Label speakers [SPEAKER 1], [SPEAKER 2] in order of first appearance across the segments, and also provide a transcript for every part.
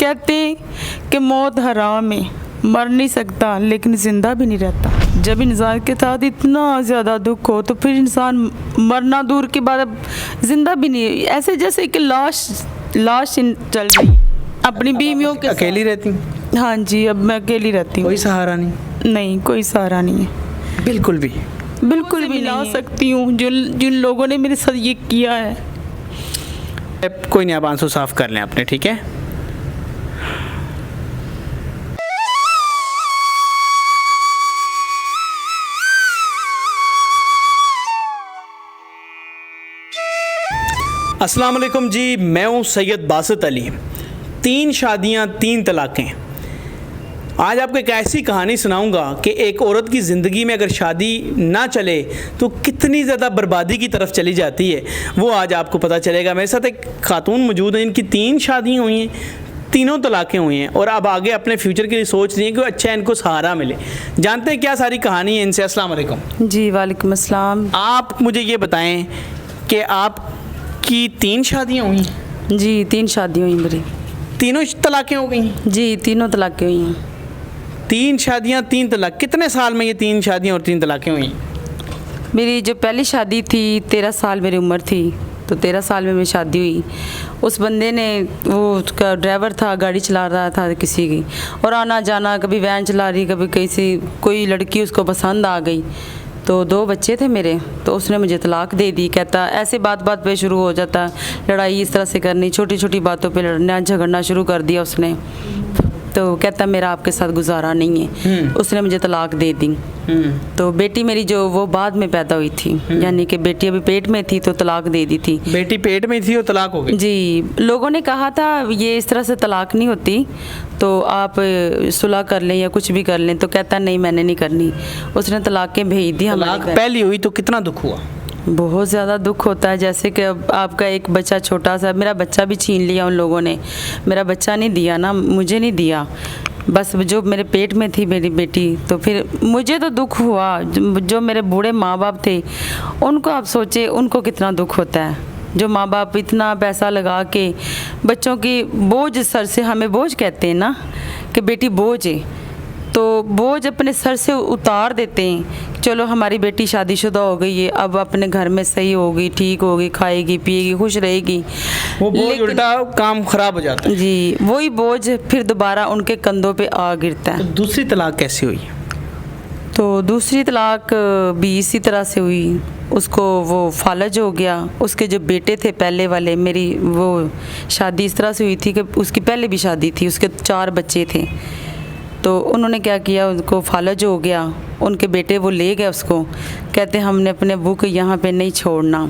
[SPEAKER 1] कहते हैं कि मौत हराम है, मर नहीं सकता लेकिन ज़िंदा भी नहीं रहता। जब इंसान के साथ इतना ज़्यादा दुख हो तो फिर इंसान मरना दूर के बाद अब ज़िंदा भी नहीं, ऐसे जैसे कि लाश चल रही अपनी बीवियों के
[SPEAKER 2] अकेली रहती हूँ?
[SPEAKER 1] हाँ जी, अब मैं अकेली रहती हूँ।
[SPEAKER 2] कोई सहारा नहीं?
[SPEAKER 1] नहीं, कोई सहारा नहीं है,
[SPEAKER 2] बिल्कुल भी
[SPEAKER 1] भी ला सकती हूँ जिन लोगों ने मेरे साथ ये किया है।
[SPEAKER 2] कोई नहीं, आप आंसू साफ कर लें अपने, ठीक है? अस्सलाम वालेकुम जी, मैं हूँ सैयद बासित अली। 3 शादियाँ 3 तलाक़ें। आज आपको एक ऐसी कहानी सुनाऊंगा कि एक औरत की ज़िंदगी में अगर शादी ना चले तो कितनी ज़्यादा बर्बादी की तरफ चली जाती है, वो आज आपको पता चलेगा। मेरे साथ एक खातून मौजूद है, इनकी 3 शादियाँ हुई हैं, तीनों तलाक़ें हुई हैं और अब आगे अपने फ्यूचर के लिए सोच रही हैं कि अच्छा इनको सहारा मिले। जानते हैं क्या सारी कहानी है इनसे। अस्सलाम वालेकुम।
[SPEAKER 1] जी वालेकुम अस्सलाम।
[SPEAKER 2] आप मुझे ये बताएँ कि आपकी 3 शादियाँ हुई हैं?
[SPEAKER 1] जी 3 शादियाँ हुई मेरी।
[SPEAKER 2] तीनों तलाक़ें हो गई?
[SPEAKER 1] जी तीनों तलाक़ें हुई हैं।
[SPEAKER 2] 3 शादियाँ 3 तलाक़। कितने साल में ये 3 शादियाँ और 3 तलाक़ें हुई?
[SPEAKER 1] मेरी जो पहली शादी थी 13 साल मेरी उम्र थी, तो 13 साल में मेरी शादी हुई। उस बंदे ने, वो उसका ड्राइवर था, गाड़ी चला रहा था किसी की, और आना जाना, कभी वैन चला रही, कभी किसी कोई लड़की उसको पसंद आ गई, तो 2 बच्चे थे मेरे, तो उसने मुझे तलाक दे दी। कहता ऐसे बात पे शुरू हो जाता, लड़ाई इस तरह से करनी, छोटी छोटी बातों पे लड़ना झगड़ना शुरू कर दिया उसने। तो कहता मेरा आपके साथ गुजारा नहीं है, उसने मुझे तलाक दे दी। तो बेटी मेरी जो वो बाद में पैदा हुई थी, यानी कि बेटी अभी पेट में थी तो तलाक दे दी थी।
[SPEAKER 2] बेटी पेट में थी और तलाक हो गई? जी,
[SPEAKER 1] लोगों ने कहा था ये इस तरह से तलाक नहीं होती, तो आप सुलह कर लें या कुछ भी कर लें, तो कहता नहीं मैंने नहीं करनी। उसने तलाक़ें भेज दी।
[SPEAKER 2] तलाक पहली हुई तो कितना दुख हुआ?
[SPEAKER 1] बहुत ज़्यादा दुख होता है, जैसे कि अब आपका एक बच्चा छोटा सा, मेरा बच्चा भी छीन लिया उन लोगों ने। मेरा बच्चा नहीं दिया ना, मुझे नहीं दिया, बस जो मेरे पेट में थी मेरी बेटी। तो फिर मुझे तो दुख हुआ, जो मेरे बूढ़े माँ बाप थे उनको आप सोचे उनको कितना दुख होता है, जो माँ बाप इतना पैसा लगा के बच्चों की बोझ सर से, हमें बोझ कहते हैं ना कि बेटी बोझ है, तो बोझ अपने सर से उतार देते हैं। चलो हमारी बेटी शादीशुदा हो गई है, अब अपने घर में सही होगी, ठीक होगी, खाएगी पिएगी, खुश रहेगी,
[SPEAKER 2] वो बोझ उल्टा काम खराब हो जाता है।
[SPEAKER 1] जी, वही बोझ फिर दोबारा उनके कंधों पे आ गिरता है।
[SPEAKER 2] तो दूसरी तलाक कैसी हुई?
[SPEAKER 1] तो दूसरी तलाक भी इसी तरह से हुई। उसको वो फालज हो गया। उसके जो बेटे थे पहले वाले, मेरी वो शादी इस तरह से हुई थी कि उसकी पहले भी शादी थी, उसके 4 बच्चे थे, तो उन्होंने क्या किया, उनको फालज हो गया, उनके बेटे वो ले गए उसको, कहते हमने अपने अब्बू को यहाँ पे नहीं छोड़ना।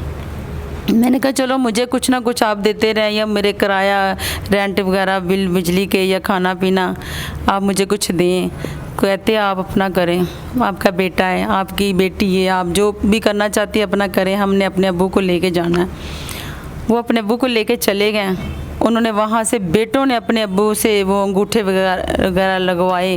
[SPEAKER 1] मैंने कहा चलो मुझे कुछ ना कुछ आप देते रहें, या मेरे किराया रेंट वगैरह बिल बिजली के या खाना पीना आप मुझे कुछ दें। कहते आप अपना करें, आपका बेटा है, आपकी बेटी है, आप जो भी करना चाहती है अपना करें, हमने अपने अब्बू को लेके जाना है। वो अपने अब्बू को लेके चले गए। उन्होंने वहाँ से, बेटों ने अपने अब्बू से वो अंगूठे वगैरह लगवाए,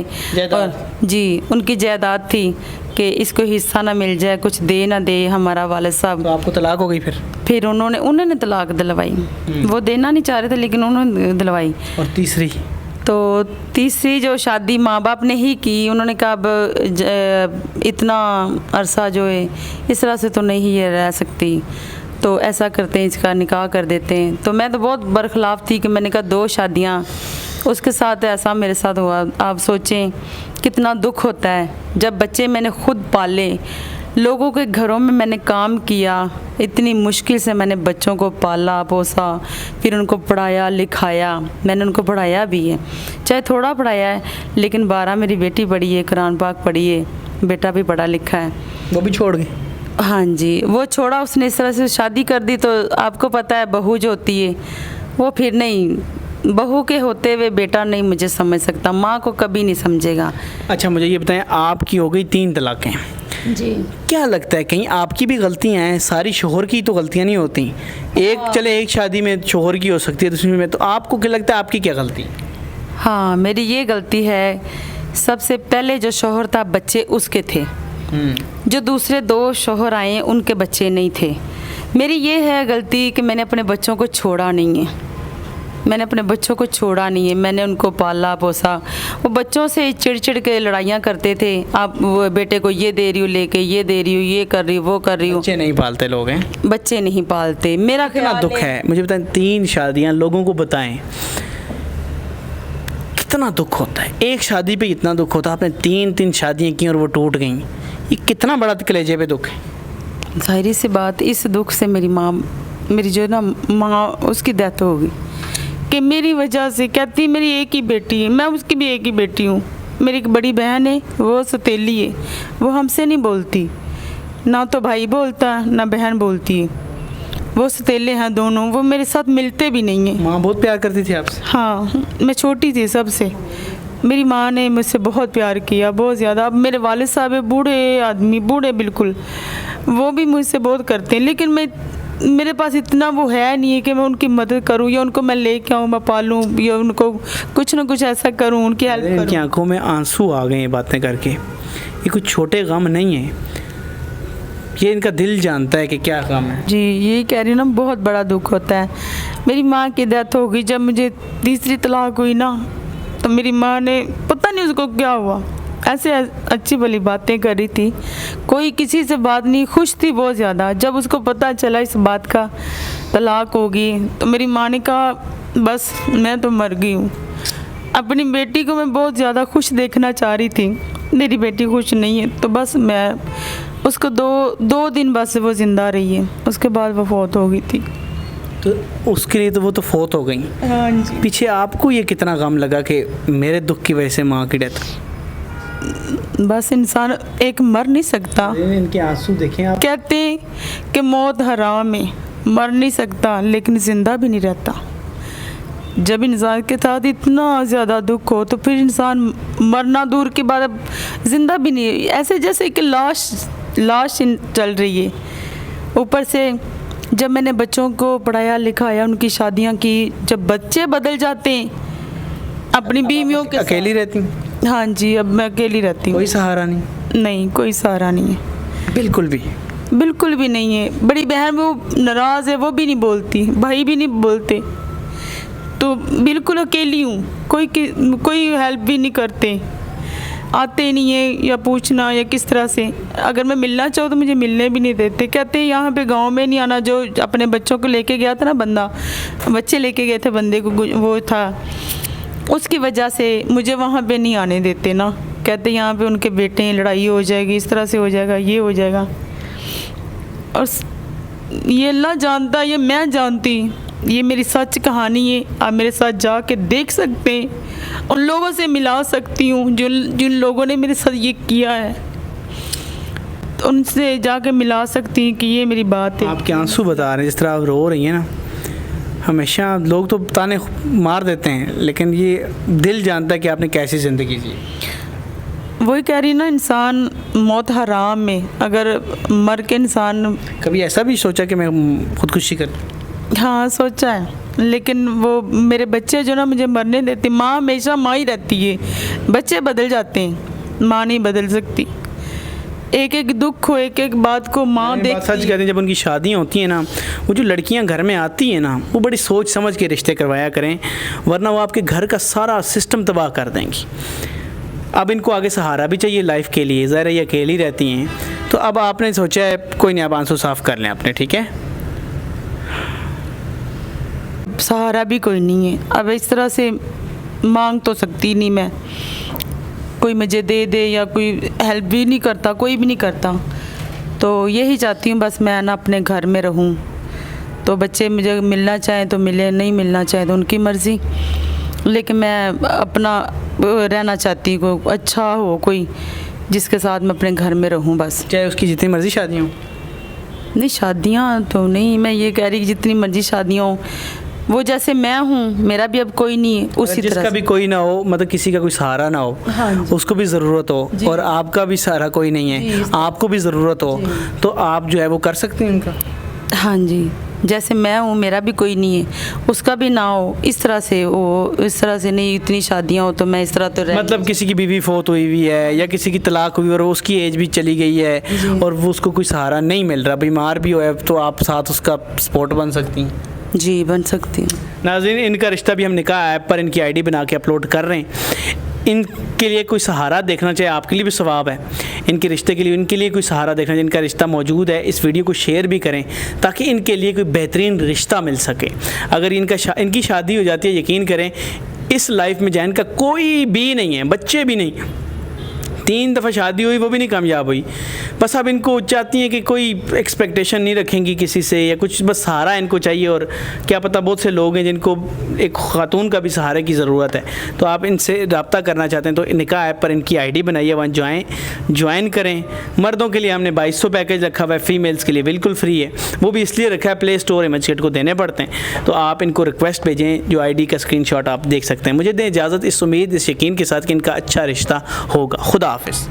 [SPEAKER 1] और जी उनकी जायदाद थी कि इसको हिस्सा ना मिल जाए, कुछ दे ना दे हमारा वालिद साहब।
[SPEAKER 2] तो आपको तलाक हो गई फिर
[SPEAKER 1] उन्होंने तलाक दिलवाई। वो देना नहीं चाह रहे थे लेकिन उन्होंने दिलवाई।
[SPEAKER 2] और तीसरी? तो
[SPEAKER 1] तीसरी जो शादी माँ बाप ने ही की। उन्होंने कहा अब इतना अरसा जो है इस तरह से तो नहीं ये रह सकती, तो ऐसा करते हैं इसका निकाह कर देते हैं। तो मैं तो बहुत बरखिलाफ़ थी कि मैंने कहा 2 शादियाँ, उसके साथ ऐसा मेरे साथ हुआ। आप सोचें कितना दुख होता है, जब बच्चे मैंने खुद पाले, लोगों के घरों में मैंने काम किया, इतनी मुश्किल से मैंने बच्चों को पाला पोसा, फिर उनको पढ़ाया लिखाया। मैंने उनको पढ़ाया भी है, चाहे थोड़ा पढ़ाया है, लेकिन 12 मेरी बेटी पढ़ी है, कुरान पाक पढ़ी है, बेटा भी पढ़ा लिखा है।
[SPEAKER 2] वो भी छोड़ गए?
[SPEAKER 1] हाँ जी, वो छोड़ा उसने, इस तरह से शादी कर दी। तो आपको पता है बहू जो होती है वो फिर नहीं, बहू के होते हुए बेटा नहीं मुझे समझ सकता, माँ को कभी नहीं समझेगा।
[SPEAKER 2] अच्छा मुझे ये बताएं, आपकी हो गई 3 तलाक़ें
[SPEAKER 1] जी,
[SPEAKER 2] क्या लगता है कहीं आपकी भी गलतियां हैं? सारी शोहर की तो गलतियां नहीं होती, एक शादी में शोहर की हो सकती है, दूसरी में, तो आपको क्या लगता है आपकी क्या गलती?
[SPEAKER 1] हाँ मेरी ये गलती है, सबसे पहले जो शोहर था बच्चे उसके थे, जो दूसरे 2 शोहर आए उनके बच्चे नहीं थे। मेरी ये है गलती कि मैंने अपने बच्चों को छोड़ा नहीं है। मैंने अपने बच्चों को छोड़ा नहीं है, मैंने उनको पाला पोसा। वो बच्चों से चिड़ के लड़ाइयाँ करते थे, आप वो बेटे को ये दे रही हो लेके, ये दे रही हो, ये कर रही हो, वो कर रही हो।
[SPEAKER 2] बच्चे नहीं पालते लोग हैं,
[SPEAKER 1] बच्चे नहीं पालते। मेरा
[SPEAKER 2] कितना
[SPEAKER 1] ख्याल
[SPEAKER 2] दुख है। मुझे बताएं, 3 शादियां, लोगों को बताएं कितना दुख होता है। एक शादी पे इतना दुख होता है, आपने 3 शादियां की और वो टूट गई, ये कितना बड़ा कलेजे पे दुख है।
[SPEAKER 1] जाहिर सी बात, इस दुख से मेरी माँ, मेरी जो ना माँ, उसकी डेथ हो गई कि मेरी वजह से। कहती मेरी एक ही बेटी है, मैं उसकी भी एक ही बेटी हूँ। मेरी एक बड़ी बहन है, वो सतीली है, वो हमसे नहीं बोलती, ना तो भाई बोलता ना बहन बोलती है, वो सतीले हैं दोनों, वो मेरे साथ मिलते भी नहीं हैं।
[SPEAKER 2] माँ बहुत प्यार करती थी आपसे?
[SPEAKER 1] हाँ, मैं छोटी थी सबसे, मेरी माँ ने मुझसे बहुत प्यार किया, बहुत ज़्यादा। अब मेरे वालिद साहब है बूढ़े आदमी, बूढ़े बिल्कुल, वो भी मुझसे बहुत करते हैं, लेकिन मेरे पास इतना वो है नहीं है कि मैं उनकी मदद करूं या उनको मैं लेके आऊँ, मैं पालूं या उनको कुछ ना कुछ ऐसा करूं, उनकी हेल्प करूं।
[SPEAKER 2] इनकी आंखों में आंसू आ गए ये बातें करके। ये कुछ छोटे गम नहीं है, ये इनका दिल जानता है कि क्या गम है।
[SPEAKER 1] जी, यही कह रही हूँ ना, बहुत बड़ा दुख होता है। मेरी माँ की डेथ हो गई जब मुझे तीसरी तलाक हुई ना, तो मेरी माँ ने पता नहीं उसको क्या हुआ, ऐसे अच्छी भली बातें कर रही थी, कोई किसी से बात नहीं, खुश थी बहुत ज़्यादा। जब उसको पता चला इस बात का, तलाक होगी, तो मेरी माँ ने कहा बस मैं तो मर गई हूँ। अपनी बेटी को मैं बहुत ज़्यादा खुश देखना चाह रही थी, मेरी बेटी खुश नहीं है, तो बस मैं उसको दो दिन बस वो ज़िंदा रही है, उसके बाद वो फौत हो गई थी।
[SPEAKER 2] तो उसके लिए तो वो तो फौत हो गई।
[SPEAKER 1] हाँ जी।
[SPEAKER 2] पीछे आपको ये कितना गम लगा कि मेरे दुख की वजह से माँ की डेथ?
[SPEAKER 1] बस इंसान एक मर नहीं सकता।
[SPEAKER 2] इनके आंसू देखें आप।
[SPEAKER 1] कहते हैं कि मौत हराम है, मर नहीं सकता लेकिन ज़िंदा भी नहीं रहता। जब इंसान के साथ इतना ज़्यादा दुख हो तो फिर इंसान मरना दूर की बात, अब ज़िंदा भी नहीं, ऐसे जैसे कि लाश चल रही है। ऊपर से जब मैंने बच्चों को पढ़ाया लिखाया, उनकी शादियां की, जब बच्चे बदल जाते हैं अपनी बीवियों के
[SPEAKER 2] अकेली रहती?
[SPEAKER 1] हाँ जी, अब मैं अकेली रहती हूँ।
[SPEAKER 2] कोई सहारा नहीं?
[SPEAKER 1] नहीं, कोई सहारा नहीं है,
[SPEAKER 2] बिल्कुल भी
[SPEAKER 1] नहीं है। बड़ी बहन वो नाराज़ है, वो भी नहीं बोलती, भाई भी नहीं बोलते, तो बिल्कुल अकेली हूँ। कोई हेल्प भी नहीं करते, आते नहीं है या पूछना या किस तरह से। अगर मैं मिलना चाहूँ तो मुझे मिलने भी नहीं देते, कहते हैं यहाँ पे गांव में नहीं आना। जो अपने बच्चों को लेके गया था ना बंदा, बच्चे लेके गए थे बंदे को, वो था, उसकी वजह से मुझे वहाँ पे नहीं आने देते ना। कहते यहाँ पे उनके बेटे हैं, लड़ाई हो जाएगी, इस तरह से हो जाएगा, ये हो जाएगा। और ये अल्लाह जानता, ये मैं जानती, ये मेरी सच कहानी है। आप मेरे साथ जाके देख सकते हैं, उन लोगों से मिला सकती हूँ जिन लोगों ने मेरे साथ ये किया है, तो उनसे जाके मिला सकती हूँ कि ये मेरी बात है।
[SPEAKER 2] आपके आंसू बता रहे हैं, जिस तरह आप रो रही हैं ना, हमेशा लोग तो ताने मार देते हैं, लेकिन ये दिल जानता है कि आपने कैसी ज़िंदगी जी।
[SPEAKER 1] वही कह रही ना, इंसान मौत हराम है, अगर मर के इंसान।
[SPEAKER 2] कभी ऐसा भी सोचा कि मैं खुदकुशी कर?
[SPEAKER 1] हाँ, सोचा है, लेकिन वो मेरे बच्चे जो ना मुझे मरने देते। माँ हमेशा माँ ही रहती है, बच्चे बदल जाते हैं, माँ नहीं बदल सकती। एक एक दुख हो, एक एक बात को माँ देखती।
[SPEAKER 2] सच कहते हैं, जब उनकी शादियाँ होती हैं ना, वो जो लड़कियाँ घर में आती हैं ना, वो बड़ी सोच समझ के रिश्ते करवाया करें, वरना वो आपके घर का सारा सिस्टम तबाह कर देंगी। अब इनको आगे सहारा भी चाहिए लाइफ के लिए, ज़रा ये अकेली रहती हैं, तो अब आपने सोचा है कोई नहीं, आप आंसू साफ़ कर लें अपने, ठीक है?
[SPEAKER 1] सहारा भी कोई नहीं है, अब इस तरह से मांग तो सकती नहीं मैं, कोई मुझे दे या कोई हेल्प भी नहीं करता, कोई भी नहीं करता। तो यही चाहती हूँ बस मैं ना अपने घर में रहूँ, तो बच्चे मुझे मिलना चाहें तो मिले, नहीं मिलना चाहें तो उनकी मर्ज़ी, लेकिन मैं अपना रहना चाहती हूँ, कोई अच्छा हो, कोई जिसके साथ मैं अपने घर में रहूँ बस।
[SPEAKER 2] चाहे उसकी जितनी मर्ज़ी शादियाँ हों?
[SPEAKER 1] नहीं, शादियाँ तो नहीं, मैं ये कह रही कि जितनी मर्ज़ी शादियाँ हों, वो जैसे मैं हूँ, मेरा भी अब कोई नहीं है उसी तरह।
[SPEAKER 2] जिसका भी कोई ना हो, मतलब किसी का कोई सहारा ना हो,
[SPEAKER 1] हाँ,
[SPEAKER 2] उसको भी ज़रूरत हो, और आपका भी सहारा कोई नहीं है, आपको भी ज़रूरत हो, तो आप जो है वो कर सकते हैं उनका।
[SPEAKER 1] हाँ जी, जैसे मैं हूँ, मेरा भी कोई नहीं है, उसका भी ना हो, इस तरह से वो, इस तरह से नहीं, इतनी शादियाँ हो तो मैं इस तरह तो
[SPEAKER 2] मतलब किसी की बीवी फौत हुई हुई है या किसी की तलाक हुई और उसकी एज भी चली गई है और वो उसको कोई सहारा नहीं मिल रहा, बीमार भी हो, तो आप साथ उसका सपोर्ट बन सकती हैं।
[SPEAKER 1] जी बन सकती हूँ।
[SPEAKER 2] नाज़रीन, इनका रिश्ता भी हम निकाह ऐप पर इनकी आईडी बना के अपलोड कर रहे हैं। इनके लिए कोई सहारा देखना चाहिए, आपके लिए भी सवाब है। इनके रिश्ते के लिए इनके लिए कोई सहारा देखना चाहिए, इनका रिश्ता मौजूद है। इस वीडियो को शेयर भी करें ताकि इनके लिए कोई बेहतरीन रिश्ता मिल सके। अगर इनकी शादी हो जाती है, यकीन करें इस लाइफ में जैन का कोई भी नहीं है, बच्चे भी नहीं, 3 दफ़ा शादी हुई वो भी नहीं कामयाब हुई। बस अब इनको चाहती हैं कि कोई एक्सपेक्टेशन नहीं रखेंगी किसी से या कुछ, बस सहारा इनको चाहिए। और क्या पता बहुत से लोग हैं जिनको एक खातून का भी सहारे की ज़रूरत है। तो आप इनसे रब्ता करना चाहते हैं तो निकाह ऐप पर इनकी आईडी बनाइए, वहाँ ज्वाइन करें। मर्दों के लिए हमने 2200 पैकेज रखा हुआ है, फीमेल्स के लिए बिल्कुल फ्री है। वो भी इसलिए रखा है, प्ले स्टोर इमेजकेट को देने पड़ते हैं। तो आप इनको रिक्वेस्ट भेजें, जो आईडी का स्क्रीनशॉट आप देख सकते हैं। मुझे दें इजाज़त, इस उम्मीद, इस यकीन के साथ कि इनका अच्छा रिश्ता होगा। खुदा हाफिज़।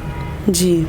[SPEAKER 1] जी।